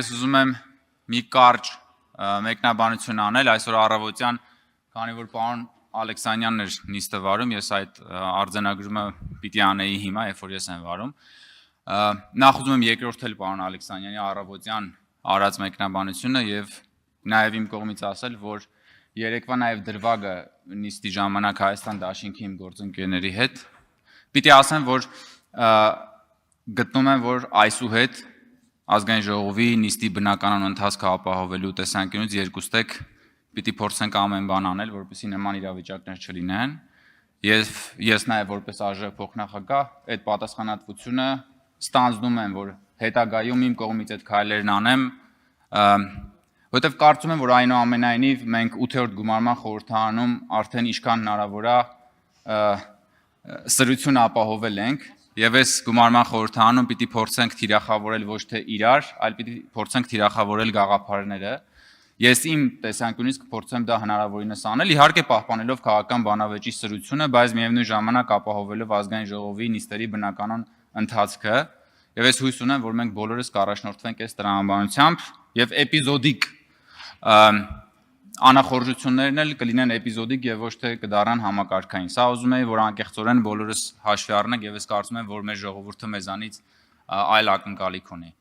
ես ուզում եմ մի կարճ մեկնաբանություն անել այսօր առավոտյան, քանի որ պարոն Ալեքսանյանն էր նիստը վարում, ես այդ արձանագրումը պիտի անեի հիմա, երբ որ ես եմ վարում։ Նախ ուզում եմ երկրորդել պարոն Ալեքսանյանի առավոտյան արած մեկնաբանությունը եւ նաեւ իմ կողմից ասել, որ երեկվա նաեւ դրվագը նիստի ժամանակ Հայաստան Դաշինքի իմ գործընկերների հետ պիտի ասեմ, որ գտնում եմ, որ այսուհետ ազգային ժողովի նիստի բնականon ընթացքը ապահովելու տեսանկյունից երկուստեք պիտի փորձենք ամեն բան անել, որպեսզի նման իրավիճակներ չլինեն։ Ես նաև որպես ԱԺ փոխնախագահ այդ պատասխանատվությունը ստանձնում եմ, որ հետագայում իմ կողմից այդ քայլերն անեմ, որովհետև կարծում եմ, որ այնուամենայնիվ մենք 8-րդ գումարման խորհրդարանում արդեն ինչքան հնարավոր է սրություն ապահովել ենք, եւ այս գումարման խորհրդարանում պիտի փորձենք թիրախավորել ոչ թե իրար, այլ պիտի փորձենք թիրախավորել գաղափարները։ Ես իմ տեսանկյունից կփորձեմ դա հնարավորինս անել, իհարկե պահպանելով քաղաքական բանավեճի սրությունը, բայց միևնույն ժամանակ ապահովելով ազգային ժողովի նիստերի բնականon ընթացքը, եւ ես հույս ունեմ, որ մենք բոլորս կառաջնորդվենք այս տրամաբանությամբ եւ էպիզոդիկ անախորժություններն էլ կլինեն էպիզոդիկ եւ ոչ թե կդառնան համակարգային։ Սա ուզում եի, որ անկեղծորեն բոլորս հաշվի առնենք եւ ես կարծում եմ, որ մեր ժողովուրդը մեզանից այլ ակնկալիք ունի։